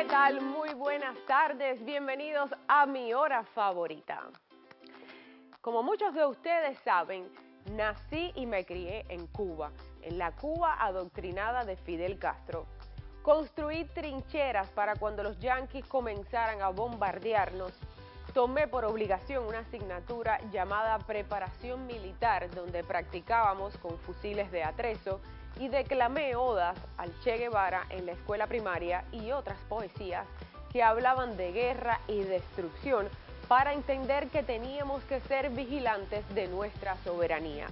tal? Muy buenas tardes, bienvenidos a mi hora favorita. Como muchos de ustedes saben, nací y me crié en Cuba, en la Cuba adoctrinada de Fidel Castro. Construí trincheras para cuando los yanquis comenzaran a bombardearnos. Tomé por obligación una asignatura llamada Preparación Militar, donde practicábamos con fusiles de atrezo, y declamé odas al Che Guevara en la escuela primaria y otras poesías que hablaban de guerra y destrucción para entender que teníamos que ser vigilantes de nuestra soberanía.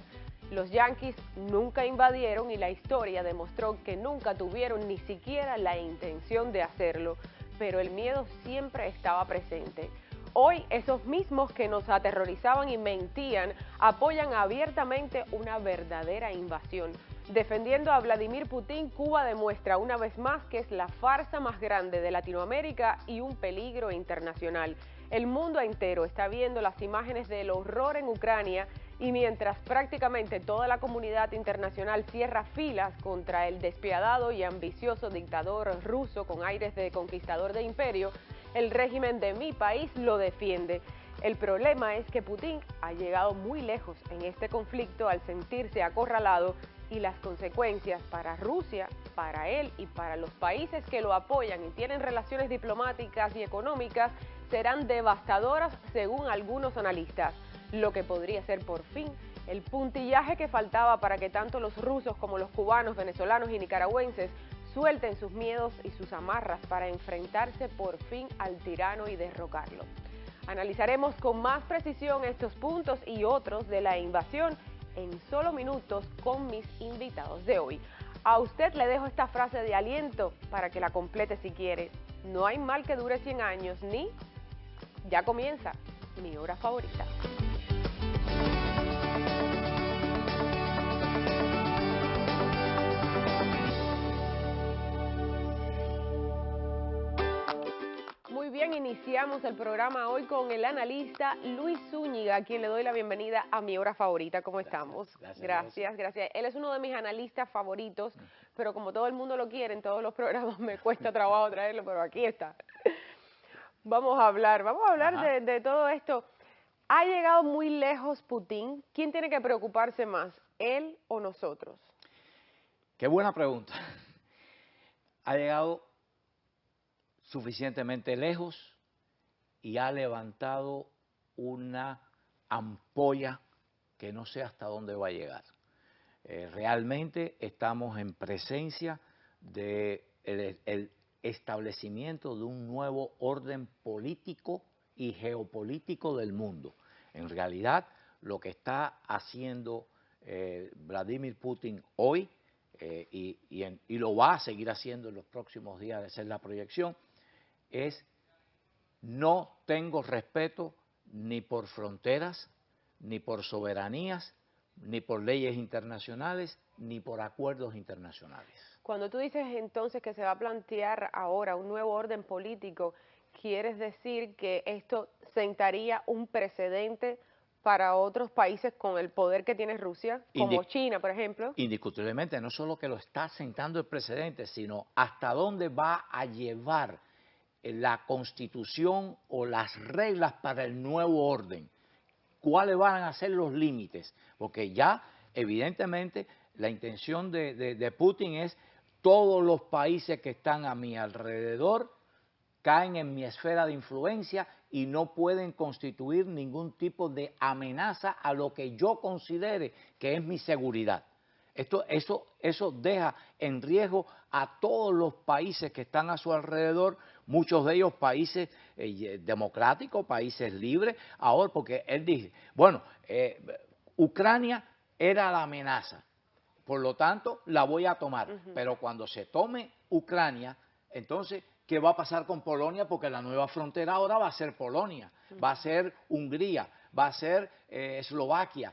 Los yanquis nunca invadieron y la historia demostró que nunca tuvieron ni siquiera la intención de hacerlo, pero el miedo siempre estaba presente. Hoy, esos mismos que nos aterrorizaban y mentían apoyan abiertamente una verdadera invasión. Defendiendo a Vladimir Putin, Cuba demuestra una vez más que es la farsa más grande de Latinoamérica y un peligro internacional. El mundo entero está viendo las imágenes del horror en Ucrania y mientras prácticamente toda la comunidad internacional cierra filas contra el despiadado y ambicioso dictador ruso con aires de conquistador de imperio, el régimen de mi país lo defiende. El problema es que Putin ha llegado muy lejos en este conflicto al sentirse acorralado y las consecuencias para Rusia, para él y para los países que lo apoyan y tienen relaciones diplomáticas y económicas serán devastadoras según algunos analistas, lo que podría ser por fin el puntillaje que faltaba para que tanto los rusos como los cubanos, venezolanos y nicaragüenses suelten sus miedos y sus amarras para enfrentarse por fin al tirano y derrocarlo. Analizaremos con más precisión estos puntos y otros de la invasión en solo minutos con mis invitados de hoy. A usted le dejo esta frase de aliento para que la complete si quiere. No hay mal que dure 100 años, ni... Ya comienza mi hora favorita. Muy bien, iniciamos el programa hoy con el analista Luis Zúñiga, a quien le doy la bienvenida a mi hora favorita. ¿Cómo estamos? Gracias. Él es uno de mis analistas favoritos, pero como todo el mundo lo quiere, en todos los programas me cuesta trabajo traerlo, pero aquí está. Vamos a hablar de todo esto. ¿Ha llegado muy lejos Putin? ¿Quién tiene que preocuparse más, él o nosotros? Qué buena pregunta. Ha llegado suficientemente lejos y ha levantado una ampolla que no sé hasta dónde va a llegar. Realmente estamos en presencia del establecimiento de un nuevo orden político y geopolítico del mundo. En realidad, lo que está haciendo Vladimir Putin hoy, y lo va a seguir haciendo en los próximos días, de ser la proyección, es: no tengo respeto ni por fronteras, ni por soberanías, ni por leyes internacionales, ni por acuerdos internacionales. Cuando tú dices entonces que se va a plantear ahora un nuevo orden político, ¿quieres decir que esto sentaría un precedente para otros países con el poder que tiene Rusia, como China, por ejemplo? Indiscutiblemente, no solo que lo está sentando el precedente, sino hasta dónde va a llevar la Constitución o las reglas para el nuevo orden. ¿Cuáles van a ser los límites? Porque ya, evidentemente, la intención de Putin es: todos los países que están a mi alrededor caen en mi esfera de influencia y no pueden constituir ningún tipo de amenaza a lo que yo considere que es mi seguridad. Eso deja en riesgo a todos los países que están a su alrededor, muchos de ellos países democráticos, países libres. Ahora, porque él dice, bueno, Ucrania era la amenaza, por lo tanto la voy a tomar, pero cuando se tome Ucrania, entonces, ¿qué va a pasar con Polonia? Porque la nueva frontera ahora va a ser Polonia, va a ser Hungría, va a ser Eslovaquia.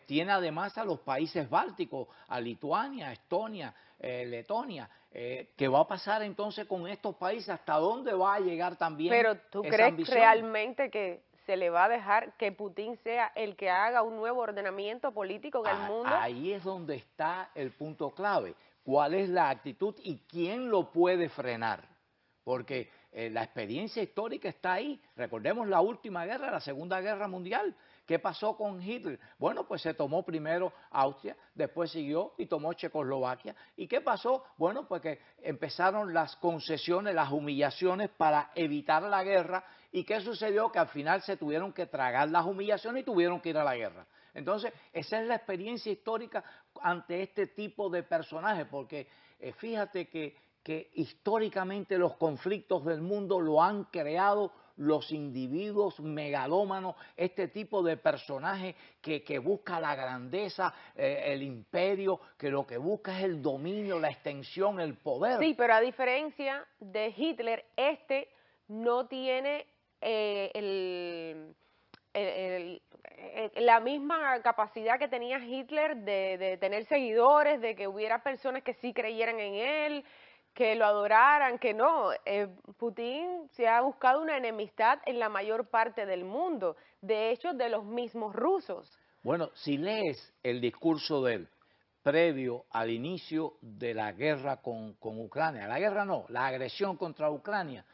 Tiene además a los países bálticos, a Lituania, Estonia, Letonia. ¿Qué va a pasar entonces con estos países? ¿Hasta dónde va a llegar también esa ambición? ¿Pero tú crees realmente que se le va a dejar que Putin sea el que haga un nuevo ordenamiento político en el mundo? Ahí es donde está el punto clave. ¿Cuál es la actitud y quién lo puede frenar? porque la experiencia histórica está ahí. Recordemos la última guerra, la Segunda Guerra Mundial. ¿Qué pasó con Hitler? Bueno, pues se tomó primero Austria, después siguió y tomó Checoslovaquia. ¿Y qué pasó? Bueno, pues que empezaron las concesiones, las humillaciones para evitar la guerra. ¿Y qué sucedió? Que al final se tuvieron que tragar las humillaciones y tuvieron que ir a la guerra. Entonces, esa es la experiencia histórica ante este tipo de personajes, porque fíjate que históricamente los conflictos del mundo lo han creado los individuos megalómanos, este tipo de personajes que busca la grandeza, el imperio, que lo que busca es el dominio, la extensión, el poder. Sí, pero a diferencia de Hitler, no tiene la misma capacidad que tenía Hitler de tener seguidores, de que hubiera personas que sí creyeran en él, que lo adoraran, que no. Putin se ha buscado una enemistad en la mayor parte del mundo, de hecho de los mismos rusos. Bueno, si lees el discurso de él previo al inicio de la guerra con Ucrania, la guerra no, la agresión contra Ucrania,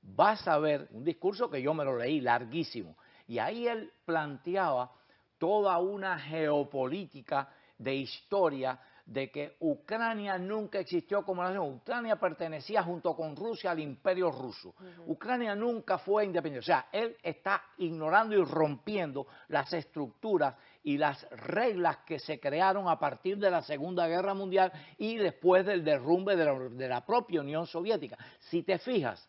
vas a ver un discurso que yo me lo leí larguísimo, y ahí él planteaba toda una geopolítica de historia de que Ucrania nunca existió como nación. Ucrania pertenecía junto con Rusia al imperio ruso. Ucrania nunca fue independiente. O sea, él está ignorando y rompiendo las estructuras y las reglas que se crearon a partir de la Segunda Guerra Mundial y después del derrumbe de la propia Unión Soviética. Si te fijas,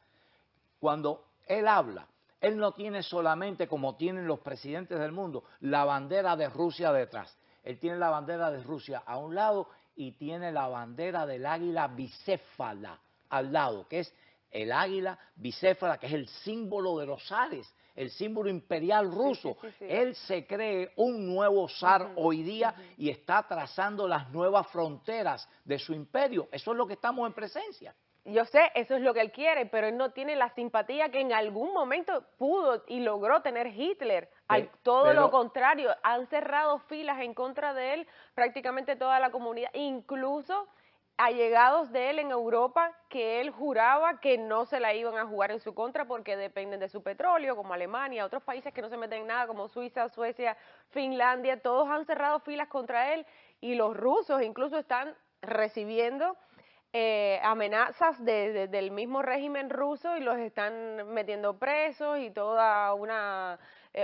cuando él habla, él no tiene solamente, como tienen los presidentes del mundo, la bandera de Rusia detrás. Él tiene la bandera de Rusia a un lado y tiene la bandera del águila bicéfala al lado, que es el águila bicéfala, que es el símbolo de los zares, el símbolo imperial ruso. Sí. Él se cree un nuevo zar hoy día y está trazando las nuevas fronteras de su imperio. Eso es lo que estamos en presencia. Yo sé, eso es lo que él quiere, pero él no tiene la simpatía que en algún momento pudo y logró tener Hitler. Todo lo contrario, han cerrado filas en contra de él prácticamente toda la comunidad, incluso allegados de él en Europa, que él juraba que no se la iban a jugar en su contra porque dependen de su petróleo, como Alemania, otros países que no se meten en nada, como Suiza, Suecia, Finlandia, todos han cerrado filas contra él y los rusos incluso están recibiendo amenazas del mismo régimen ruso y los están metiendo presos y toda una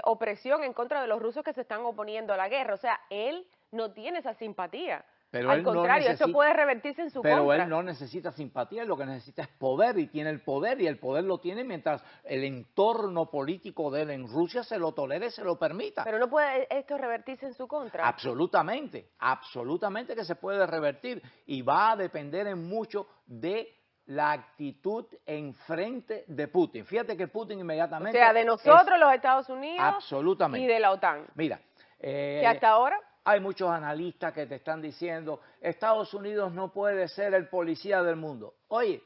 opresión en contra de los rusos que se están oponiendo a la guerra. O sea, él no tiene esa simpatía. Pero al contrario, eso puede revertirse en su contra. Pero él no necesita simpatía, lo que necesita es poder, y tiene el poder, y el poder lo tiene mientras el entorno político de él en Rusia se lo tolere y se lo permita. Pero no puede esto revertirse en su contra. Absolutamente, absolutamente que se puede revertir, y va a depender en mucho de la actitud en frente de Putin. Fíjate que Putin inmediatamente... O sea, de nosotros, los Estados Unidos, absolutamente, y de la OTAN. Mira, que hasta ahora... Hay muchos analistas que te están diciendo, Estados Unidos no puede ser el policía del mundo. Oye,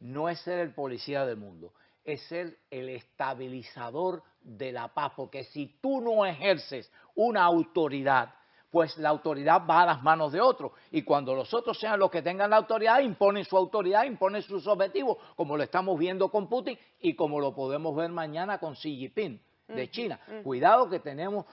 no es ser el policía del mundo, es ser el estabilizador de la paz, porque si tú no ejerces una autoridad, pues la autoridad va a las manos de otros, y cuando los otros sean los que tengan la autoridad, imponen su autoridad, imponen sus objetivos, como lo estamos viendo con Putin y como lo podemos ver mañana con Xi Jinping de China. Cuidado que tenemos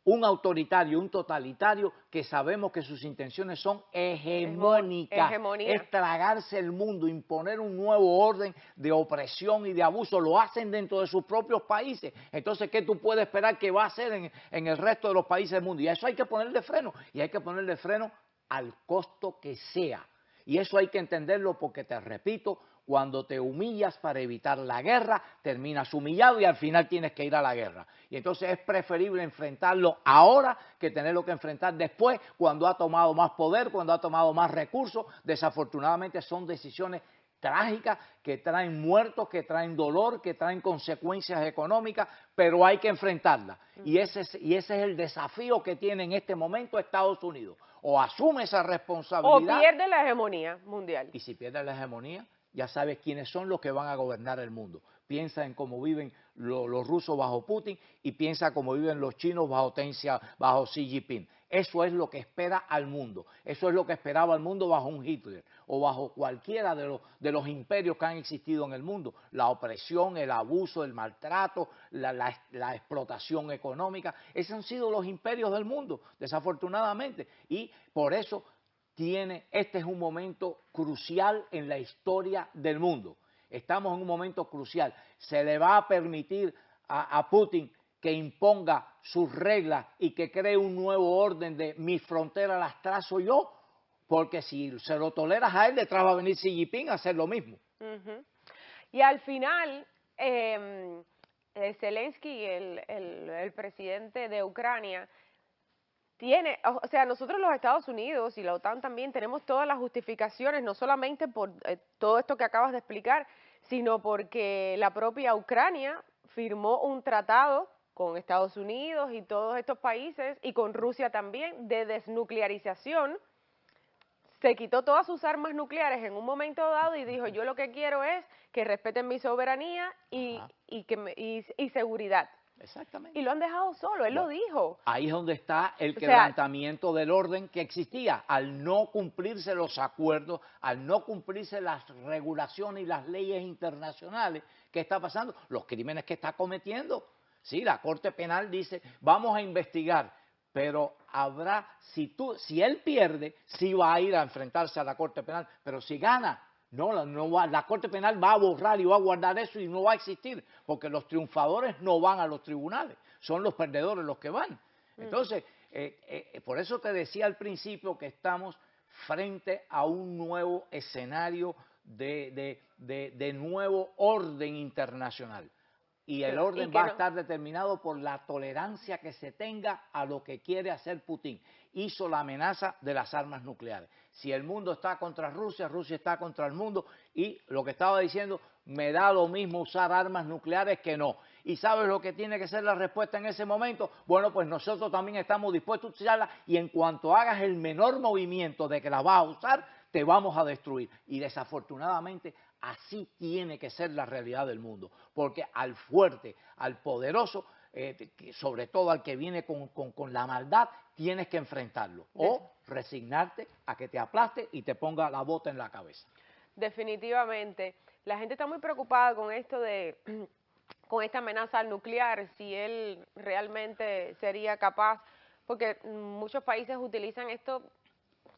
un autoritario, un totalitario, que sabemos que sus intenciones son hegemónicas. Es tragarse el mundo, imponer un nuevo orden de opresión y de abuso. Lo hacen dentro de sus propios países. Entonces, ¿qué tú puedes esperar que va a hacer en el resto de los países del mundo? Y a eso hay que ponerle freno. Y hay que ponerle freno al costo que sea. Y eso hay que entenderlo porque, te repito, cuando te humillas para evitar la guerra, terminas humillado y al final tienes que ir a la guerra. Y entonces es preferible enfrentarlo ahora que tenerlo que enfrentar después, cuando ha tomado más poder, cuando ha tomado más recursos. Desafortunadamente son decisiones trágicas que traen muertos, que traen dolor, que traen consecuencias económicas, pero hay que enfrentarlas. Y ese es el desafío que tiene en este momento Estados Unidos. O asume esa responsabilidad, o pierde la hegemonía mundial. Y si pierde la hegemonía, ya sabes quiénes son los que van a gobernar el mundo. Piensa en cómo viven los rusos bajo Putin y piensa cómo viven los chinos bajo Xi Jinping. Eso es lo que espera al mundo. Eso es lo que esperaba el mundo bajo un Hitler o bajo cualquiera de los imperios que han existido en el mundo. La opresión, el abuso, el maltrato, la explotación económica. Esos han sido los imperios del mundo, desafortunadamente. Y por eso este es un momento crucial en la historia del mundo. Estamos en un momento crucial. Se le va a permitir a Putin que imponga sus reglas y que cree un nuevo orden de mis fronteras las trazo yo, porque si se lo toleras a él, detrás va a venir Xi Jinping a hacer lo mismo. Y al final, Zelensky, el presidente de Ucrania, o sea, nosotros los Estados Unidos y la OTAN también tenemos todas las justificaciones, no solamente por todo esto que acabas de explicar, sino porque la propia Ucrania firmó un tratado con Estados Unidos y todos estos países, y con Rusia también, de desnuclearización. Se quitó todas sus armas nucleares en un momento dado y dijo, yo lo que quiero es que respeten mi soberanía y seguridad. Exactamente. Y lo han dejado solo, él lo dijo. Ahí es donde está el quebrantamiento del orden que existía. Al no cumplirse los acuerdos, al no cumplirse las regulaciones y las leyes internacionales, ¿qué está pasando? Los crímenes que está cometiendo. Sí, la Corte Penal dice, vamos a investigar, pero habrá, si él pierde, sí va a ir a enfrentarse a la Corte Penal, pero si gana, la Corte Penal va a borrar y va a guardar eso y no va a existir, porque los triunfadores no van a los tribunales, son los perdedores los que van. Entonces, por eso te decía al principio que estamos frente a un nuevo escenario de nuevo orden internacional. Y el orden va a estar determinado por la tolerancia que se tenga a lo que quiere hacer Putin. Hizo la amenaza de las armas nucleares. Si el mundo está contra Rusia, Rusia está contra el mundo. Y lo que estaba diciendo, me da lo mismo usar armas nucleares que no. ¿Y sabes lo que tiene que ser la respuesta en ese momento? Bueno, pues nosotros también estamos dispuestos a usarla y en cuanto hagas el menor movimiento de que la vas a usar, te vamos a destruir. Y desafortunadamente así tiene que ser la realidad del mundo, porque al fuerte, al poderoso, sobre todo al que viene con la maldad, tienes que enfrentarlo o resignarte a que te aplaste y te ponga la bota en la cabeza. Definitivamente. La gente está muy preocupada con esto con esta amenaza al nuclear, si él realmente sería capaz, porque muchos países utilizan esto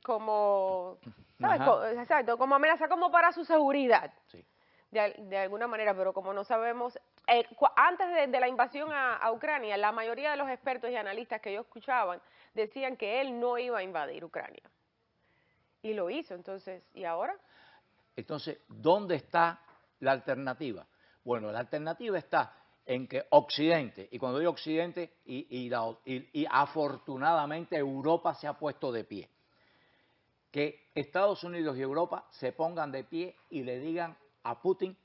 como, ¿sabes? Exacto, como amenaza, como para su seguridad, sí, de alguna manera, pero como no sabemos, antes de la invasión a Ucrania, la mayoría de los expertos y analistas que yo escuchaban decían que él no iba a invadir Ucrania, y lo hizo. Entonces, ¿y ahora? Entonces, ¿dónde está la alternativa? Bueno, la alternativa está en que Occidente, y cuando digo Occidente, y afortunadamente Europa se ha puesto de pie, que Estados Unidos y Europa se pongan de pie y le digan a Putin,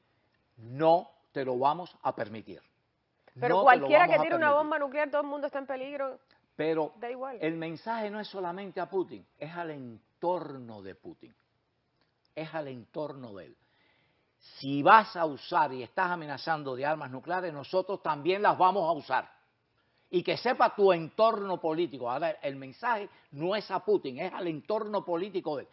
no te lo vamos a permitir. Pero cualquiera que tire una bomba nuclear, todo el mundo está en peligro. Pero da igual. El mensaje no es solamente a Putin, es al entorno de Putin. Es al entorno de él. Si vas a usar y estás amenazando de armas nucleares, nosotros también las vamos a usar. Y que sepa tu entorno político. Ahora, el mensaje no es a Putin, es al entorno político de él.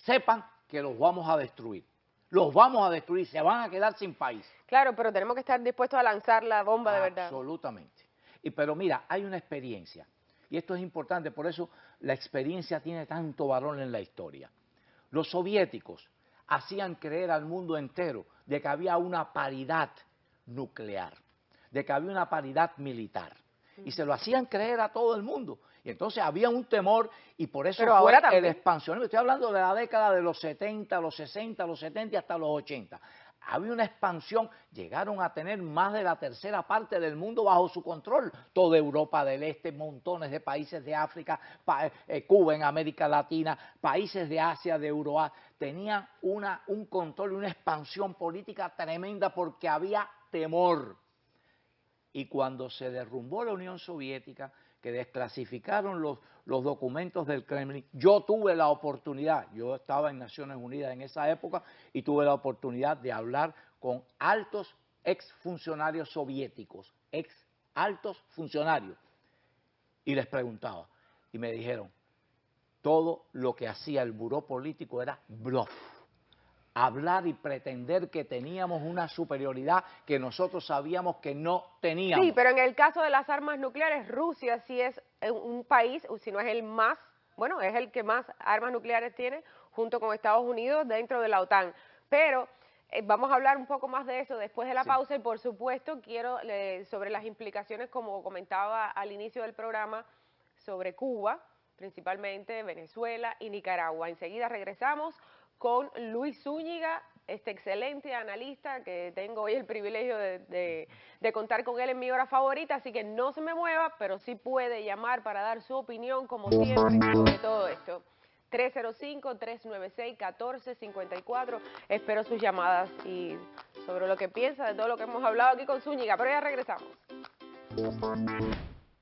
Sepan que los vamos a destruir. Los vamos a destruir, se van a quedar sin país. Claro, pero tenemos que estar dispuestos a lanzar la bomba de verdad. Absolutamente. Pero mira, hay una experiencia. Y esto es importante, por eso la experiencia tiene tanto valor en la historia. Los soviéticos hacían creer al mundo entero de que había una paridad nuclear, de que había una paridad militar. Y se lo hacían creer a todo el mundo. Y entonces había un temor y por eso fue el expansionismo. Estoy hablando de la década de los 70, los 60, los 70 y hasta los 80. Había una expansión, llegaron a tener más de la tercera parte del mundo bajo su control. Toda Europa del Este, montones de países de África, Cuba en América Latina, países de Asia, de Europa, tenían un control y una expansión política tremenda porque había temor. Y cuando se derrumbó la Unión Soviética, que desclasificaron los documentos del Kremlin, yo tuve la oportunidad, yo estaba en Naciones Unidas en esa época, y tuve la oportunidad de hablar con altos exfuncionarios soviéticos, altos funcionarios, y les preguntaba, y me dijeron, todo lo que hacía el buró político era bluff. Hablar y pretender que teníamos una superioridad que nosotros sabíamos que no teníamos. Sí, pero en el caso de las armas nucleares, Rusia sí es un país, si no es el más, bueno, es el que más armas nucleares tiene, junto con Estados Unidos dentro de la OTAN. Pero vamos a hablar un poco más de eso después de la pausa y por supuesto quiero sobre las implicaciones, como comentaba al inicio del programa, sobre Cuba, principalmente Venezuela y Nicaragua. Enseguida regresamos con Luis Zúñiga, este excelente analista que tengo hoy el privilegio de contar con él en mi hora favorita, así que no se me mueva, pero sí puede llamar para dar su opinión, como siempre, sobre todo esto. 305-396-1454, espero sus llamadas y sobre lo que piensa de todo lo que hemos hablado aquí con Zúñiga, pero ya regresamos.